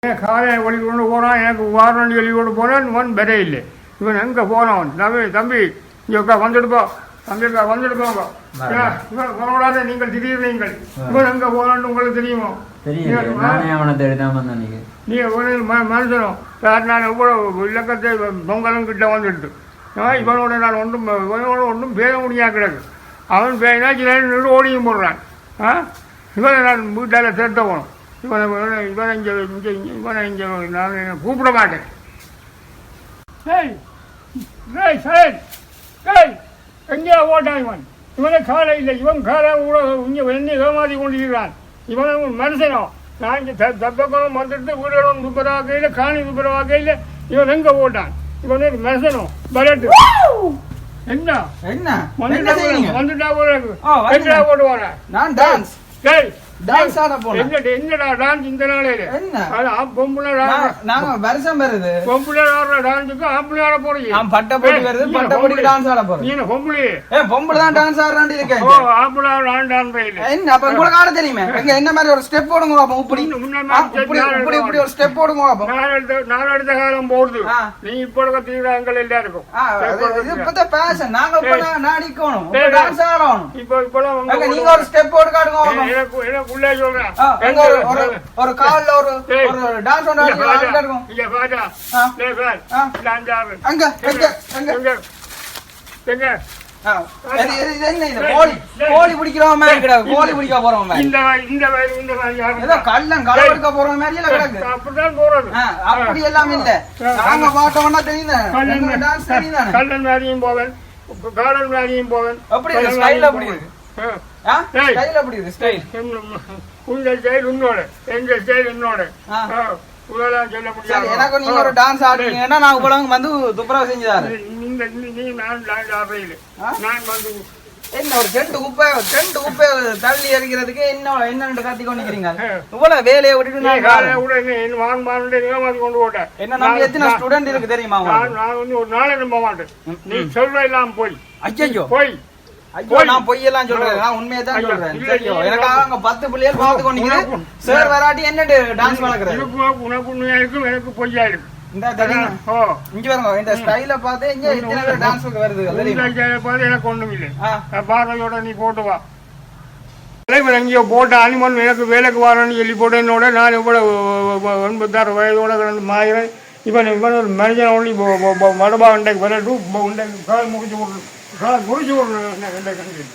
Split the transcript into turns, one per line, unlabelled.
காலை ஒளி கொண்டு போனான், எனக்கு வாரணி ஒளி கொண்டு போனான். இவன் பெற இல்லை. இவன் எங்கே போனவன்? தம்பி தம்பி இங்கே வந்துடுப்போ, தம்பிக்கா வந்துடுப்போங்க. இவன் போனோட நீங்கள் திடீர்னீங்கள். இவன் எங்கே போனான்னு உங்களுக்கு தெரியுமோ? நீங்கள் மனுஷனும் சார், நான் எவ்வளோ இலக்கத்தை பொங்கலும் கிட்ட வந்துட்டு இவனோட நான் ஒன்றும் பேச முடியாது கிடக்கு. அவன் பேசினா சில ஓடியும் போடுறான். இவனை நான் வீட்டால் சேர்த்த போகணும். இவனை இங்கே நான் கூப்பிட மாட்டேன். எங்கேயா ஓட்டான் இவன்? இவனை காலை இல்லை. இவன் காலை கூட இங்கே என்னை ஏமாற்றி கொண்டிருக்கிறான். இவனை மனுஷனோ? நான் இங்கே தப்பக்கம் வந்துட்டு வீடுகளும் துப்புரவாக்கையில் காணி துப்புரவாக்கையில் இவன் எங்கே ஓட்டான்? இவன் ஒரு மனுஷனோ? பலட்டு என்ன என்ன வந்துட்டா ஓடுவான? நான் டான்ஸ் டான்ஸ் ஆட போறேன். என்னடா டான்ஸ் இந்த நாளையில? என்ன பொம்பளை நாங்க வருஷம் வருது. பொம்பளை ஆடுற டான்ஸுக்கு ஆம்பளை ஆட போறீங்க. நான் பட்டப்படி வருது, பட்டப்படி டான்ஸ் ஆட போறேன். நீ பொம்பளை பொம்பளை தான் டான்ஸ் ஆடுறாண்டி இருக்கேன். ஓ, ஆம்பளை நான் டான்ஸ் இல்ல. என்ன அப்ப உங்களுக்கு ஆட தெரியுமே? எங்க என்ன மாதிரி ஒரு ஸ்டெப் போடுங்க பாப்போம். இப்படி இப்படி இப்படி ஒரு ஸ்டெப் போடுங்க பாப்போம். நான் அடுத்த காலம் போடுது. நீ இப்ப கத்துக்கிறாங்க எல்லாருக்கும். இது இப்ப ஃபேஷன். நாங்க இப்ப நாடிக்கணும். டான்ஸ் ஆடணும். இப்ப இப்ப நீங்க ஒரு ஸ்டெப் போட்டு காட்டுங்க பாப்போம். உள்ளே சொல்றேன். ஒரு கால்ல ஒரு டான்ஸ் ஒன்று இங்க பாஜா லே பால் டான்ஸ் ஆடு. அங்க அங்க அங்க எங்க கோழி பிடிக்கிறோம் மாதிரி கிடக்கு. கோழி பிடிக்க போறோம் இந்த இந்த இந்த ஏதோ கள்ளம் களை எடுக்க போறோம் மாதிரி எல்லாம் கிடக்கு. அப்படிதான் போறது. அப்படி எல்லாம் இல்ல. நாங்க பாட்டோம்னா தெரியுது. டான்ஸ் தெரியுது. கள்ளன் மாதிரியும் போவேன், கார்டன் மாதிரியும் போவேன். அப்படி ஸ்டைல் அப்படி இருக்கு. எனக்கு நீங்க ஒரு டான்ஸ் ஆடுறீங்கன்னா நான் உலகம் வந்து துப்புரவு செஞ்சுதாரு. என்ன ஒரு ரெண்டு குப்பை தள்ளி எறிகிறதுக்கு என்ன கத்தி கொண்டிருக்கீங்க? இவ்வளவு வேலையை விட்டுட்டு கொண்டு போட்டேன். என்ன நம்ம எத்தனை ஸ்டூடெண்ட் இருக்கு தெரியுமா? நான் வந்து ஒரு நாளை நம்ப மாட்டேன். நீ சொல்ற எல்லாம் போய் ஐயோ போய் நான் பொய்யெல்லாம் சொல்றேன். நான் உண்மையை தான் சொல்றேன். தெரியும் எனக்காக அங்க 10 பிள்ளைகள் பார்த்து கொண்டிருக்கிறேன். சார் வராட்டி என்ன டான்ஸ் வளர்க்குறேன்? உனக்கு உண்மையா இருக்கும், எனக்கு பொய்யா இருக்கும். இந்த தெரியும் இங்க வருங்க. இந்த ஸ்டைல பார்த்து இங்க இத்தனை டான்ஸ் வருது. பார்த்து எனக்கு ஒண்ணும் இல்லை. பார்வையோட நீ போட்டு வா. தலைவர் எங்கேயோ போட்ட அனிமன் எனக்கு வேலைக்கு வரணும்னு சொல்லி போட்டு என்னோட நான் இவ்வளவு 96 வயதோட கிடந்து மாயிறேன். இவன் ஒரு மனிதன் ஒண்ணி மடபா இன்றைக்கு வரட்டும். கால் முடிச்சு விடணும். முடிச்சு விடணும்.